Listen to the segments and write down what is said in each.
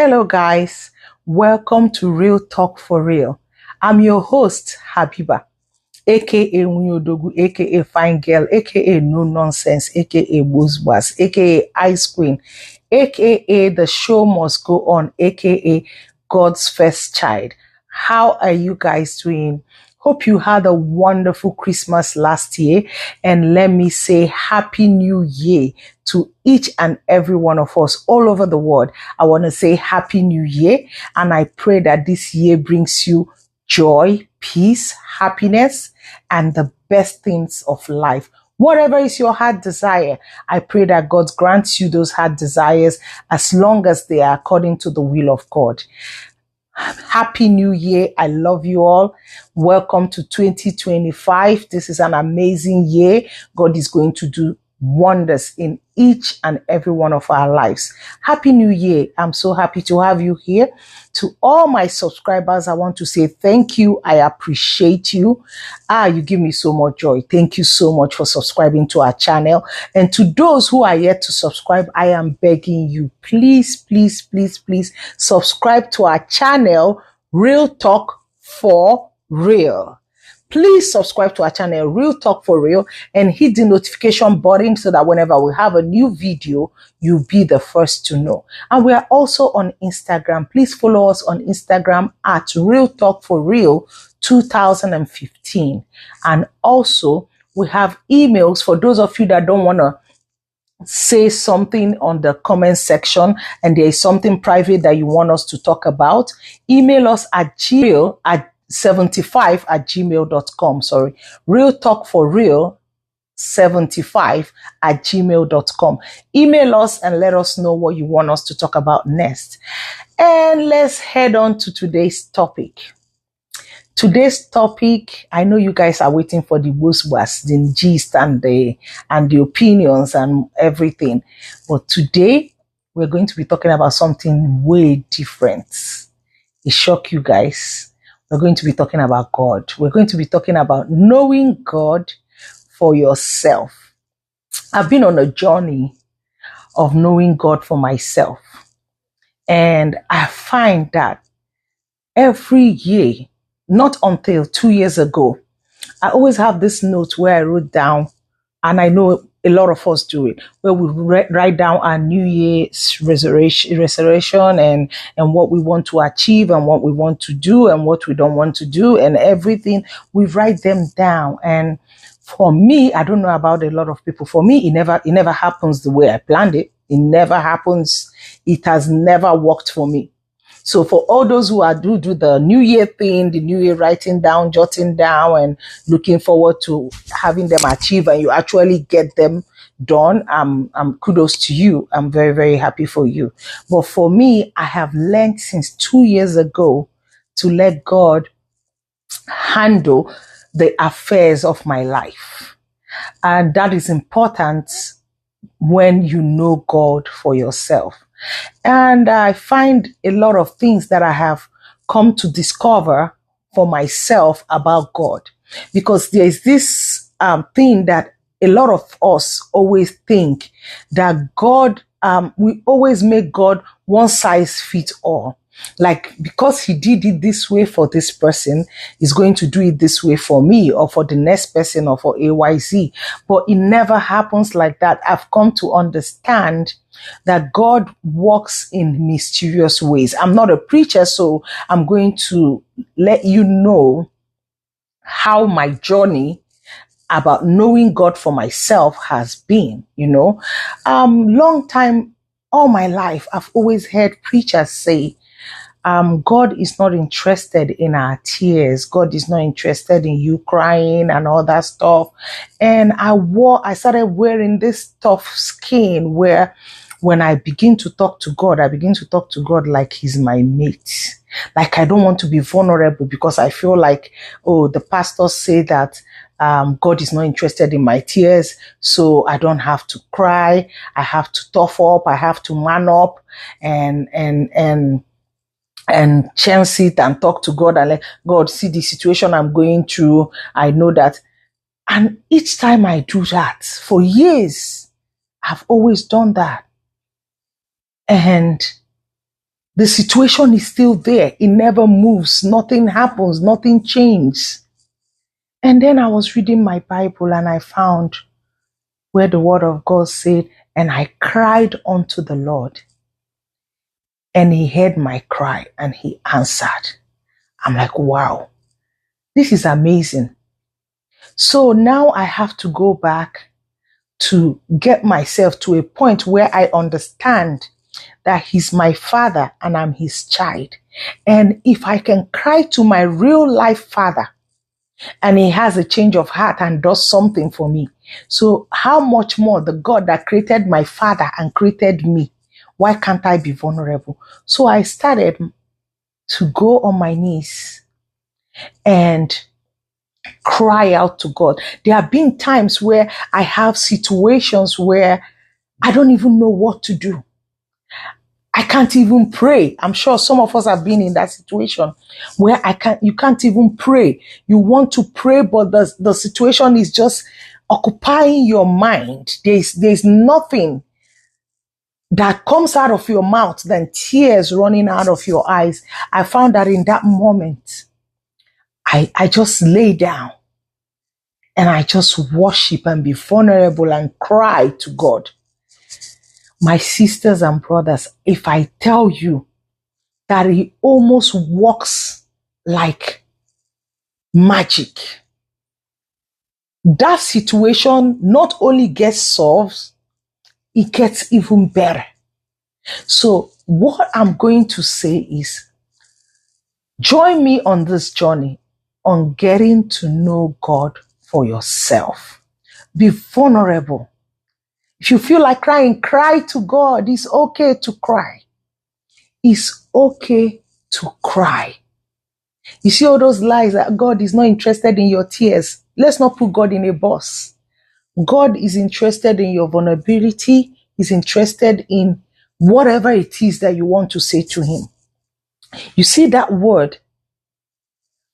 Hello guys, welcome to Real Talk for Real. I'm your host, Habiba, aka Nwunyodogu, aka Fine Girl, aka No Nonsense, aka Boozbas, aka Ice Queen, aka The Show Must Go On, aka God's First Child. How are you guys doing? Hope you had a wonderful Christmas last year, and let me say Happy New Year to each and every one of us all over the world. I want to say Happy New Year, and I pray that this year brings you joy, peace, happiness, and the best things of life. Whatever is your heart desire, I pray that God grants you those heart desires as long as they are according to the will of God. Happy New Year. I love you all. Welcome to 2025. This is an amazing year. God is going to do wonders in each and every one of our lives. Happy New Year. I'm so happy to have you here. To all my subscribers, I want to say thank you. I appreciate you. You give me so much joy. Thank you so much for subscribing to our channel. And to those who are yet to subscribe, I am begging you, please, please, please, please subscribe to our channel, Real Talk for Real. Please subscribe to our channel, Real Talk for Real, and hit the notification button so that whenever we have a new video, you'll be the first to know. And we are also on Instagram. Please follow us on Instagram at Real Talk for Real 2015. And also, we have emails for those of you that don't want to say something on the comment section and there is something private that you want us to talk about. Email us at gmail75@gmail.com. Sorry, Real Talk for Real 75@gmail.com. Email us and let us know what you want us to talk about next. And let's head on to today's topic. Today's topic, I know you guys are waiting for the boozbas, the gist and the opinions and everything. But today we're going to be talking about something way different. It shock you guys. We're going to be talking about God. We're going to be talking about knowing God for yourself. I've been on a journey of knowing God for myself. And I find that every year, not until 2 years ago, I always have this note where I wrote down, and I know a lot of us do it, where we write down our New Year's resolution and what we want to achieve and what we want to do and what we don't want to do and everything. We write them down. And for me, I don't know about a lot of people. For me, it never happens the way I planned it. It never happens. It has never worked for me. So for all those who do the New Year thing, the New Year writing down, jotting down, and looking forward to having them achieve, and you actually get them done, I'm kudos to you. I'm very, very happy for you. But for me, I have learned since 2 years ago to let God handle the affairs of my life. And that is important when you know God for yourself. And I find a lot of things that I have come to discover for myself about God, because there is this thing that a lot of us always think that God, we always make God one size fits all. Like, because he did it this way for this person, he's going to do it this way for me or for the next person or for AYZ. But it never happens like that. I've come to understand that God works in mysterious ways. I'm not a preacher, so I'm going to let you know how my journey about knowing God for myself has been, long time, all my life, I've always heard preachers say, God is not interested in our tears. God is not interested in you crying and all that stuff. And I started wearing this tough skin where when I begin to talk to God, I begin to talk to God like he's my mate. Like, I don't want to be vulnerable because I feel like, the pastors say that God is not interested in my tears, so I don't have to cry. I have to tough up. I have to man up and chance it and talk to God and let God see the situation I'm going through. I know that. And each time I do that, for years, I've always done that. And The situation is still there. It never moves. Nothing happens. Nothing changes. And then I was reading my Bible and I found where the word of God said, and I cried unto the Lord. And he heard my cry and he answered. I'm like, wow, this is amazing. So now I have to go back to get myself to a point where I understand that he's my father and I'm his child. And if I can cry to my real life father and he has a change of heart and does something for me, so how much more the God that created my father and created me, why can't I be vulnerable? So I started to go on my knees and cry out to God. There have been times where I have situations where I don't even know what to do. I can't even pray. I'm sure some of us have been in that situation where you can't even pray. You want to pray, but the situation is just occupying your mind. There's nothing that comes out of your mouth than tears running out of your eyes. I found that in that moment, I just lay down and I just worship and be vulnerable and cry to God. My sisters and brothers, if I tell you that he almost works like magic, that situation not only gets solved, it gets even better. So what I'm going to say is, join me on this journey on getting to know God for yourself. Be vulnerable. If you feel like crying, cry to God. It's okay to cry. It's okay to cry. You see all those lies that God is not interested in your tears. Let's not put God in a box. God is interested in your vulnerability. He's interested in whatever it is that you want to say to him. You see that word,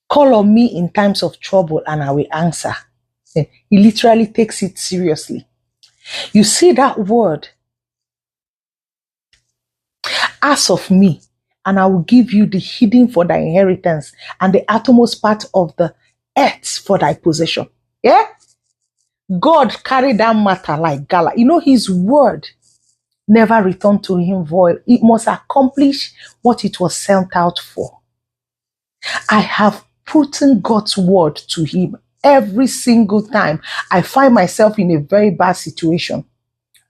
call on me in times of trouble and I will answer. He literally takes it seriously. You see that word, ask of me and I will give you the hidden for thy inheritance and the uttermost part of the earth for thy possession. Yeah? God carried that matter like gala. You know, his word never returned to him void. It must accomplish what it was sent out for. I have put in God's word to him every single time I find myself in a very bad situation.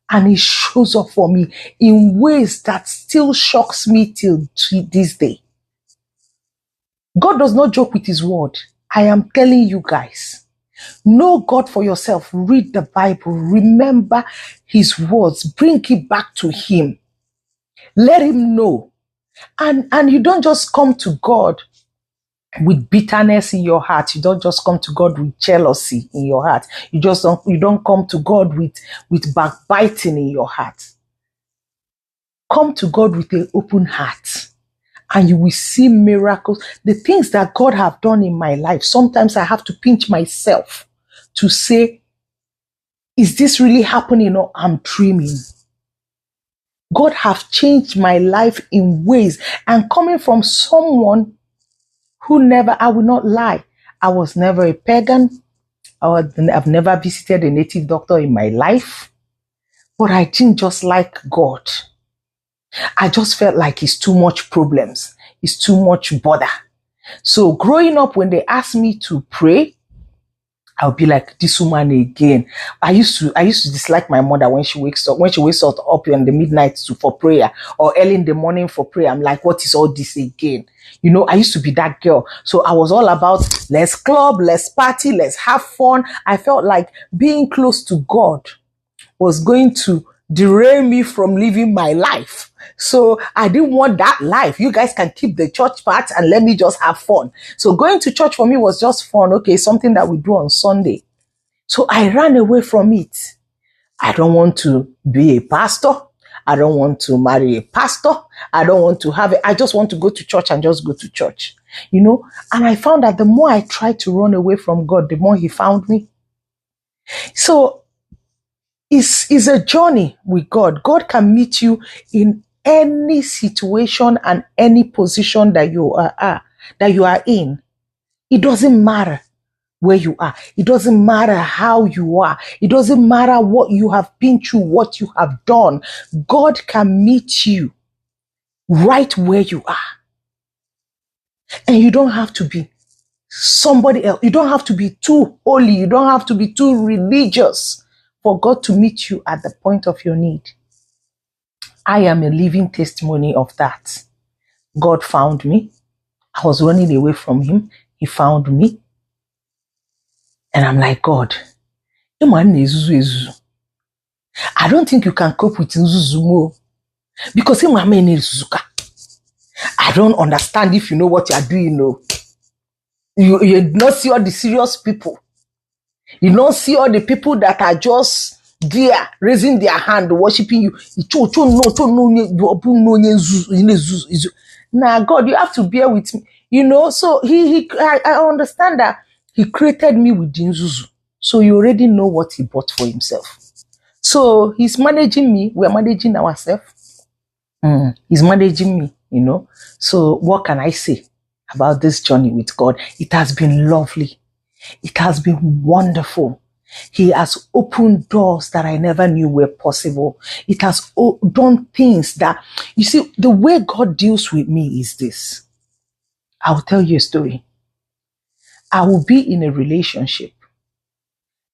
And he shows up for me in ways that still shocks me till this day. God does not joke with his word. I am telling you guys. Know God for yourself. Read the Bible. Remember his words. Bring it back to him. Let him know. And you don't just come to God with bitterness in your heart. You don't just come to God with jealousy in your heart. You don't come to God with backbiting in your heart. Come to God with an open heart and you will see miracles. The things that God have done in my life, sometimes I have to pinch myself to say, is this really happening or I'm dreaming? God have changed my life in ways, and coming from someone who I will not lie, I was never a pagan. I've never visited a native doctor in my life, but I didn't just like God. I just felt like it's too much problems. It's too much bother. So growing up, when they asked me to pray, I'll be like, this woman again. I used to dislike my mother when she wakes up in the midnight for prayer or early in the morning for prayer. I'm like, what is all this again? You know, I used to be that girl. So I was all about, let's club, let's party, let's have fun. I felt like being close to God was going to derail me from living my life. So I didn't want that life. You guys can keep the church part and let me just have fun. So going to church for me was just fun. Okay, something that we do on Sunday. So I ran away from it. I don't want to be a pastor. I don't want to marry a pastor. I don't want to have it. I just want to go to church and just go to church. You know, and I found that the more I tried to run away from God, the more he found me. So it's a journey with God. God can meet you in any situation and any position that you are in. It doesn't matter where you are. It doesn't matter how you are. It doesn't matter what you have been through, what you have done. God can meet you right where you are. And you don't have to be somebody else. You don't have to be too holy. You don't have to be too religious for God to meet you at the point of your need. I am a living testimony of that. God found me. I was running away from him. He found me. And I'm like, God, I don't think you can cope with Nzuzu because I don't understand if you know what you are doing. No. You don't see all the serious people. You don't see all the people that are just there raising their hand, worshiping you. Now, God, you have to bear with me. So I understand that he created me with Nzuzu. So you already know what he bought for himself. So he's managing me. We're managing ourselves. He's managing me, So what can I say about this journey with God? It has been lovely. It has been wonderful. He has opened doors that I never knew were possible. It has done things that, you see, the way God deals with me is this. I will tell you a story. I will be in a relationship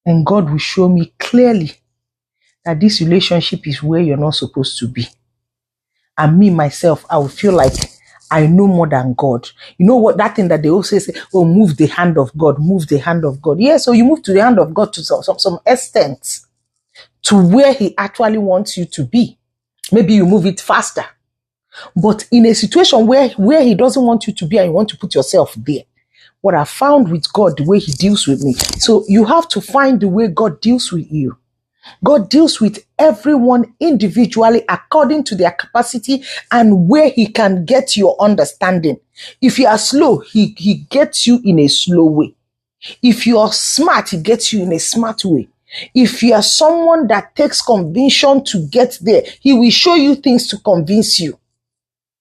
and God will show me clearly that this relationship is where you're not supposed to be. And me, myself, I will feel like I know more than God. You know what? That thing that they always say, oh, move the hand of God, move the hand of God. Yeah, so you move to the hand of God to some extent to where he actually wants you to be. Maybe you move it faster. But in a situation where he doesn't want you to be and you want to put yourself there, what I found with God, the way he deals with me. So you have to find the way God deals with you. God deals with everyone individually according to their capacity and where he can get your understanding. If you are slow, he gets you in a slow way. If you are smart, he gets you in a smart way. If you are someone that takes conviction to get there, he will show you things to convince you.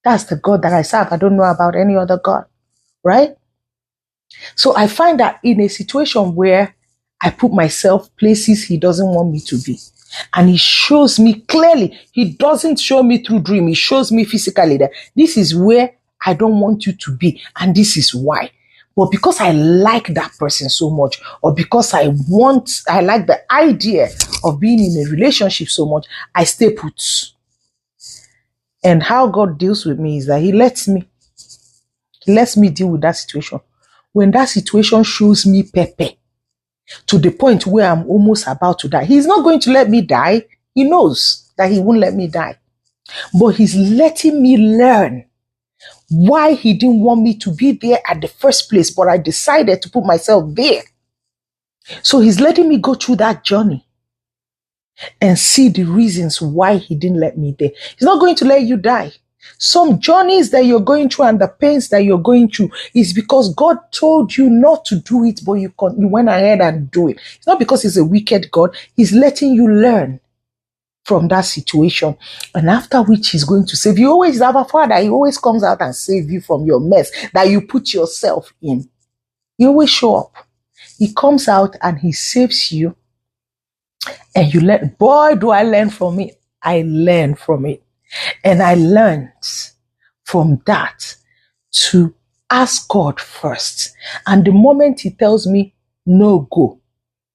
That's the God that I serve. I don't know about any other God, right? So I find that in a situation where I put myself places he doesn't want me to be, and he shows me clearly, he doesn't show me through dream, he shows me physically that this is where I don't want you to be, and this is why. But because I like that person so much, or because I like the idea of being in a relationship so much, I stay put. And how God deals with me is that he lets me deal with that situation. When that situation shows me pepper, to the point where I'm almost about to die. He's not going to let me die. He knows that he won't let me die. But he's letting me learn why he didn't want me to be there at the first place, but I decided to put myself there. So he's letting me go through that journey and see the reasons why he didn't let me there. He's not going to let you die. Some journeys that you're going through and the pains that you're going through is because God told you not to do it, but you went ahead and do it. It's not because he's a wicked God. He's letting you learn from that situation. And after which he's going to save you. Always have a father. He always comes out and save you from your mess that you put yourself in. He always show up. He comes out and he saves you. And you learn. Boy, do I learn from it. I learn from it. And I learned from that to ask God first. And the moment he tells me, no, go,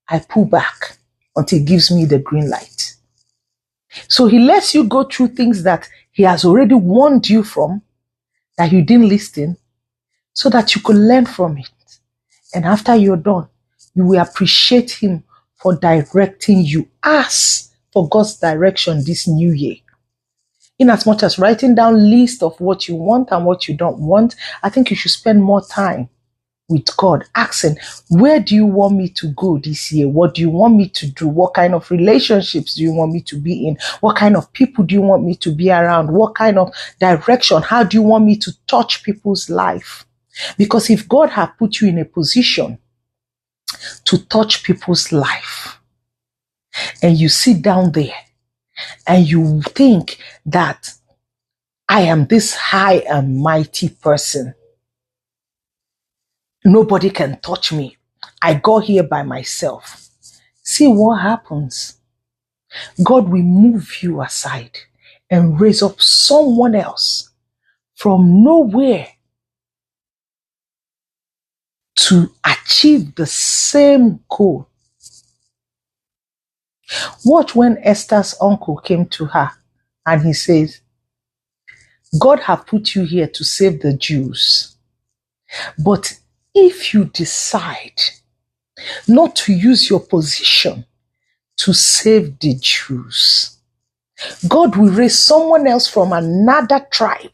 I pull back until he gives me the green light. So he lets you go through things that he has already warned you from, that you didn't listen, so that you could learn from it. And after you're done, you will appreciate him for directing you. Ask for God's direction this new year. In as much as writing down list of what you want and what you don't want, I think you should spend more time with God, asking, where do you want me to go this year? What do you want me to do? What kind of relationships do you want me to be in? What kind of people do you want me to be around? What kind of direction? How do you want me to touch people's life? Because if God had put you in a position to touch people's life, and you sit down there and you think that I am this high and mighty person. Nobody can touch me. I got here by myself. See what happens. God will move you aside and raise up someone else from nowhere to achieve the same goal. Watch when Esther's uncle came to her and he says, God have put you here to save the Jews. But if you decide not to use your position to save the Jews, God will raise someone else from another tribe,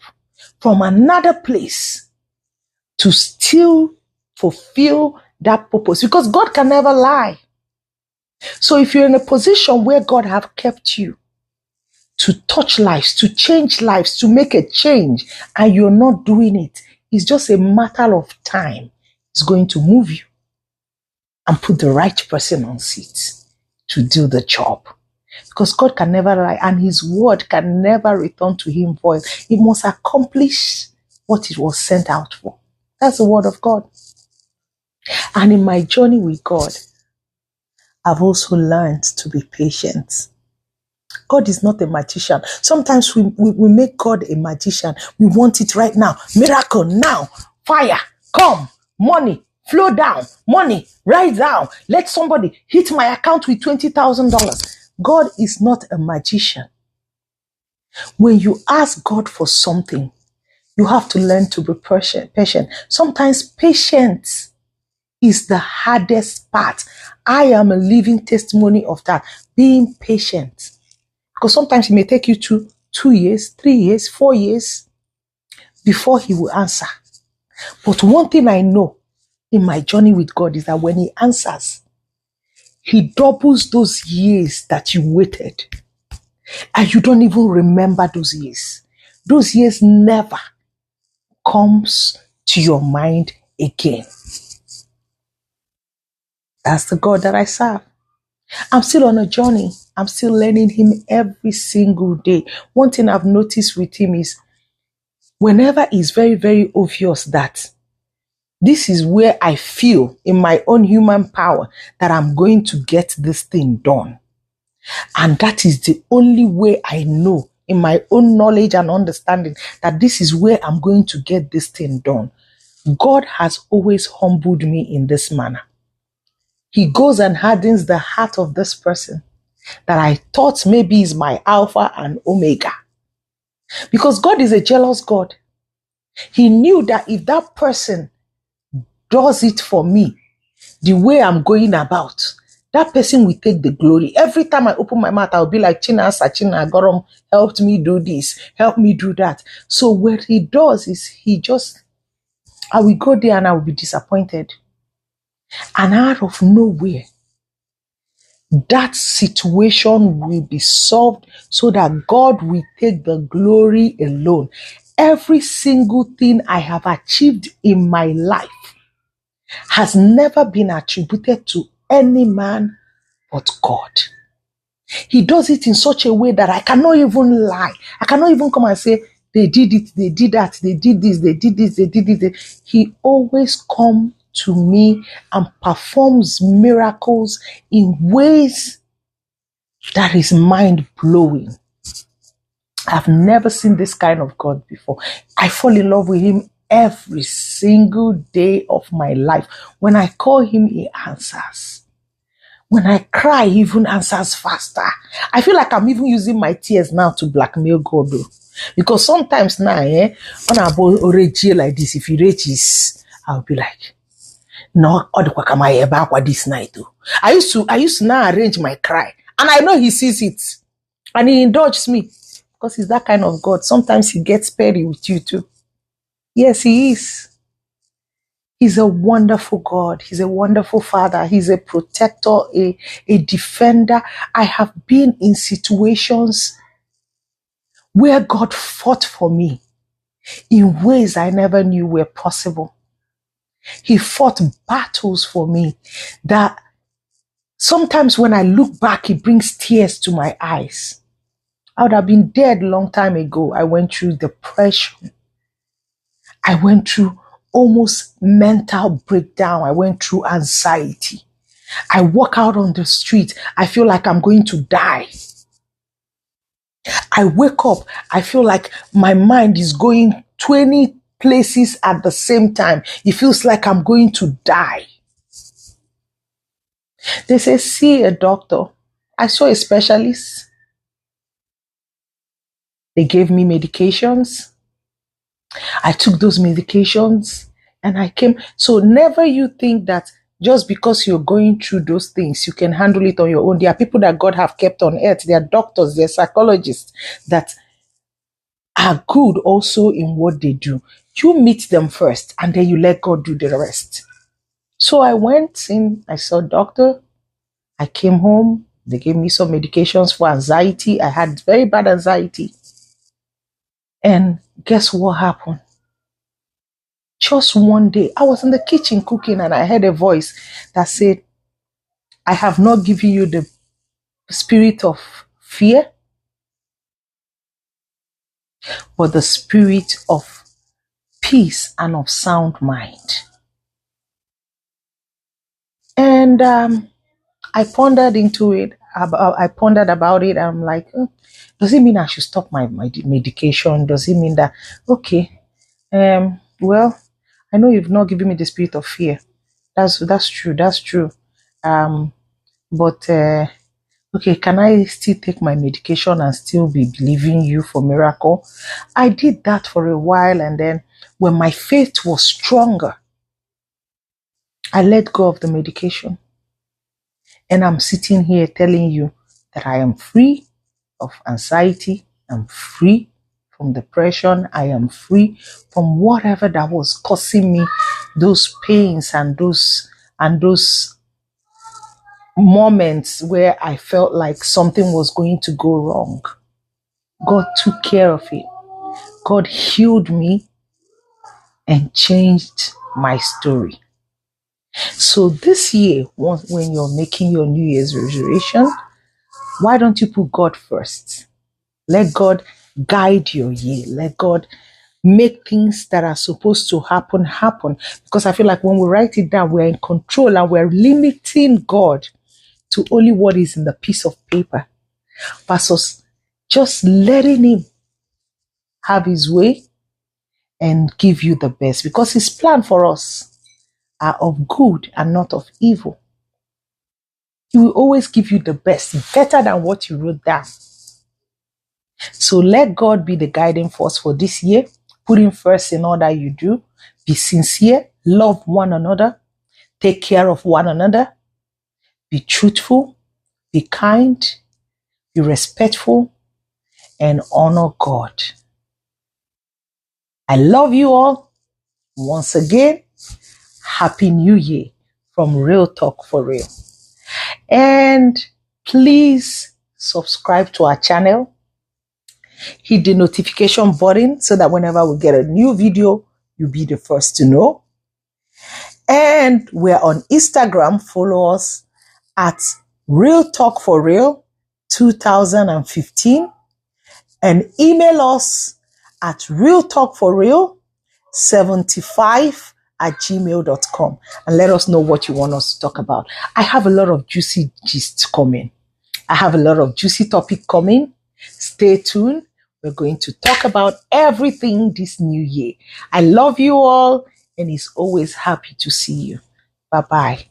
from another place to still fulfill that purpose, because God can never lie. So if you're in a position where God have kept you to touch lives, to change lives, to make a change, and you're not doing it, it's just a matter of time. It's going to move you and put the right person on seat to do the job. Because God can never lie, and his word can never return to him void. It must accomplish what it was sent out for. That's the word of God. And in my journey with God, I've also learned to be patient. God is not a magician. Sometimes we make God a magician. We want it right now. Miracle now. Fire. Come. Money. Flow down. Money. Rise down. Let somebody hit my account with $20,000. God is not a magician. When you ask God for something, you have to learn to be patient. Sometimes patience is the hardest part. I am a living testimony of that. Being patient. Because sometimes it may take you 2 years, 3 years, 4 years before he will answer. But one thing I know in my journey with God is that when he answers, he doubles those years that you waited. And you don't even remember those years. Those years never comes to your mind again. That's the God that I serve. I'm still on a journey. I'm still learning him every single day. One thing I've noticed with him is whenever it's very, very obvious that this is where I feel in my own human power that I'm going to get this thing done. And that is the only way I know in my own knowledge and understanding that this is where I'm going to get this thing done. God has always humbled me in this manner. He goes and hardens the heart of this person that I thought maybe is my Alpha and Omega. Because God is a jealous God. He knew that if that person does it for me the way I'm going about, that person will take the glory. Every time I open my mouth, I'll be like, Chinasa, Gorom helped me do this, help me do that. So what he does is I will go there and I will be disappointed. And out of nowhere, that situation will be solved so that God will take the glory alone. Every single thing I have achieved in my life has never been attributed to any man but God. He does it in such a way that I cannot even lie. I cannot even come and say, they did it, they did that, they did this, they did this, they did this. He always comes to me and performs miracles in ways that is mind-blowing. I've never seen this kind of God before. I fall in love with him every single day of my life. When I call him, he answers. When I cry, he even answers faster. I feel like I'm even using my tears now to blackmail God, though. Because sometimes now, when I already like this, if he reaches, I'll be like, no, this night. I used to now arrange my cry. And I know he sees it. And he indulges me. Because he's that kind of God. Sometimes he gets petty with you too. Yes, he is. He's a wonderful God. He's a wonderful Father. He's a protector, a defender. I have been in situations where God fought for me in ways I never knew were possible. He fought battles for me that sometimes when I look back, it brings tears to my eyes. I would have been dead long time ago. I went through depression. I went through almost mental breakdown. I went through anxiety. I walk out on the street. I feel like I'm going to die. I wake up. I feel like my mind is going 20 places at the same time. It feels like I'm going to die. They say, see a doctor. I saw a specialist. They gave me medications. I took those medications and I came. So never you think that just because you're going through those things, you can handle it on your own. There are people that God have kept on earth. There are doctors, there are psychologists that are good also in what they do. You meet them first and then you let God do the rest. So I went in, I saw a doctor. I came home. They gave me some medications for anxiety. I had very bad anxiety. And guess what happened? Just one day, I was in the kitchen cooking and I heard a voice that said, I have not given you the spirit of fear, but the spirit of peace and of sound mind. And I pondered into it. I pondered about it. I'm like, does it mean I should stop my medication? Does it mean that, okay, well, I know you've not given me the spirit of fear. That's true. That's true. But okay, can I still take my medication and still be believing you for miracle? I did that for a while, and then when my faith was stronger, I let go of the medication. And I'm sitting here telling you that I am free of anxiety. I'm free from depression. I am free from whatever that was causing me those pains and those moments where I felt like something was going to go wrong. God took care of it. God healed me and changed my story. So this year, when you're making your New Year's resolution, why don't you put God first? Let God guide your year. Let God make things that are supposed to happen. Because I feel like when we write it down, we're in control and we're limiting God to only what is in the piece of paper versus just letting Him have His way and give you the best, because His plan for us are of good and not of evil. He will always give you the best, better than what you wrote down. So let God be the guiding force for this year. Put Him first in all that you do. Be sincere. Love one another. Take care of one another. Be truthful. Be kind. Be respectful. And honor God. I love you all. Once again, Happy New Year from Real Talk for Real. And please subscribe to our channel. Hit the notification button so that whenever we get a new video, you'll be the first to know. And we're on Instagram. Follow us at Real Talk for Real 2015 and email us at realtalkforreal75@gmail.com and let us know what you want us to talk about. I have a lot of juicy gist coming. I have a lot of juicy topic coming. Stay tuned. We're going to talk about everything this new year. I love you all and it's always happy to see you. Bye-bye.